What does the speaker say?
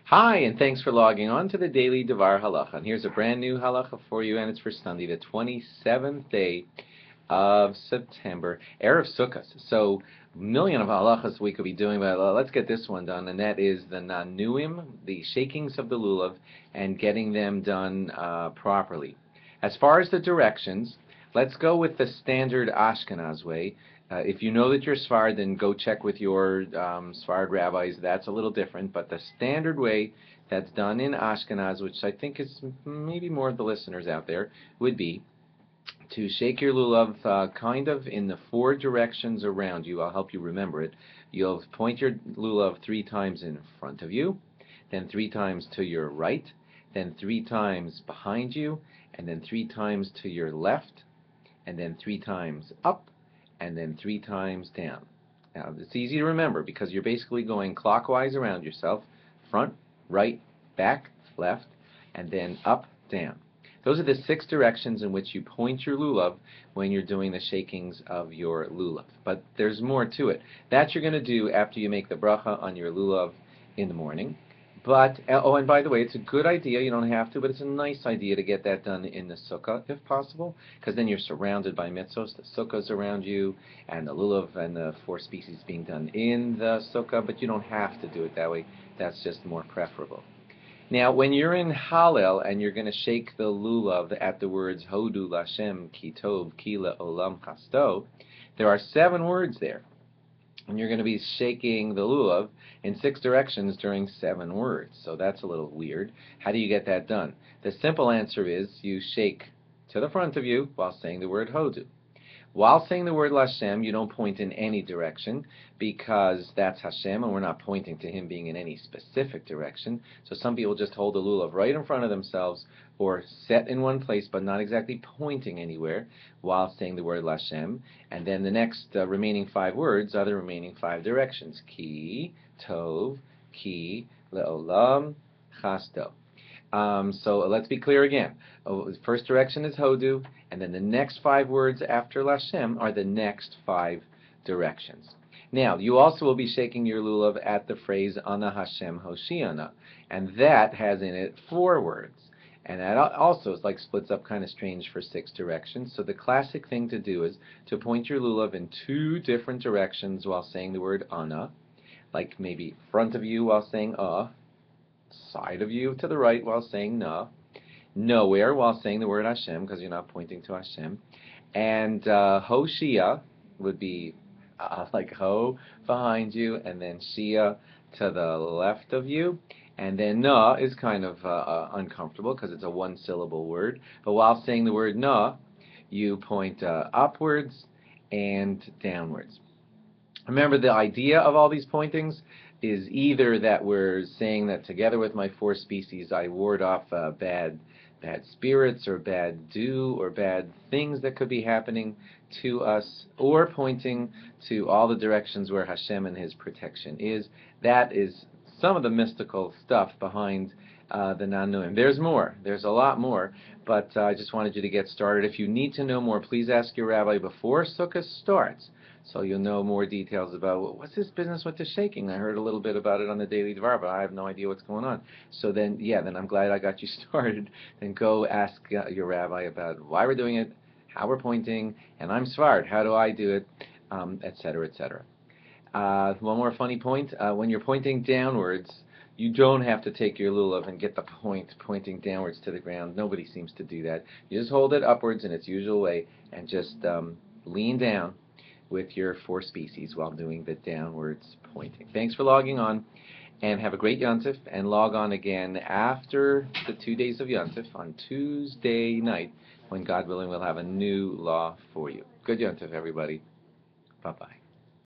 Hi, and thanks for logging on to the Daily DVAR Halacha. And here's a brand new halacha for you, and it's for Sunday, the 27th day of September, Erev Sukkot. So, a million of halachas we could be doing, but let's get this one done, and that is the nanuim, the shakings of the lulav, and getting them done properly. As far as the directions, let's go with the standard Ashkenaz way. If you know that you're Sfard, then go check with your Sfard rabbis. That's a little different, but the standard way that's done in Ashkenaz, which I think is maybe more of the listeners out there, would be to shake your lulav kind of in the four directions around you. I'll help you remember it. You'll point your lulav 3 times in front of you, then 3 times to your right, then 3 times behind you, and then 3 times to your left, and then 3 times up, and then 3 times down. Now, it's easy to remember because you're basically going clockwise around yourself, front, right, back, left, and then up, down. Those are the 6 directions in which you point your lulav when you're doing the shakings of your lulav. But there's more to it. That you're going to do after you make the bracha on your lulav in the morning. But, oh, and by the way, it's a good idea, you don't have to, but it's a nice idea to get that done in the sukkah, if possible, because then you're surrounded by mitzvos, the sukkah's around you, and the lulav and the 4 species being done in the sukkah, but you don't have to do it that way. That's just more preferable. Now, when you're in Hallel and you're going to shake the lulav at the words Hodu Lashem Ki Tov Ki Olam Chasto, there are 7 words there. And you're going to be shaking the lulav in 6 directions during 7 words. So that's a little weird. How do you get that done? The simple answer is you shake to the front of you while saying the word Hodu. While saying the word Lashem, you don't point in any direction because that's Hashem and we're not pointing to Him being in any specific direction. So some people just hold the lulav right in front of themselves or set in one place but not exactly pointing anywhere while saying the word Lashem. And then the next remaining 5 words are the remaining 5 directions. Ki, Tov, Ki, Le'olam, Chasto. So let's be clear again. First direction is Hodu, and then the next 5 words after Lashem are the next 5 directions. Now, you also will be shaking your lulav at the phrase Ana Hashem Hoshiana, and that has in it 4 words. And that also is like splits up kind of strange for 6 directions. So the classic thing to do is to point your lulav in 2 different directions while saying the word Ana, like maybe front of you while saying side of you to the right while saying Na, nowhere while saying the word Hashem because you're not pointing to Hashem, and Hoshia would be like Ho behind you, and then Shia to the left of you, and then Na is kind of uncomfortable because it's a 1-syllable word, but while saying the word Na, you point upwards and downwards. Remember, the idea of all these pointings is either that we're saying that together with my 4 species I ward off bad spirits or bad dew or bad things that could be happening to us, or pointing to all the directions where Hashem and His protection is. That is some of the mystical stuff behind the Nanuim. There's more. There's a lot more, but I just wanted you to get started. If you need to know more, please ask your rabbi before Sukkot starts, so you'll know more details about what's this business with the shaking. I heard a little bit about it on the Daily Dvar, but I have no idea what's going on. So then, then I'm glad I got you started. Then go ask your rabbi about why we're doing it, how we're pointing, and I'm Sfard, how do I do it, etc., etc. One more funny point. When you're pointing downwards, you don't have to take your lulav and get the point pointing downwards to the ground. Nobody seems to do that. You just hold it upwards in its usual way and just lean down with your 4 species while doing the downwards pointing. Thanks for logging on, and have a great Yontif, and log on again after the 2 days of Yontif on Tuesday night, when God willing we'll have a new law for you. Good Yontif, everybody. Bye-bye.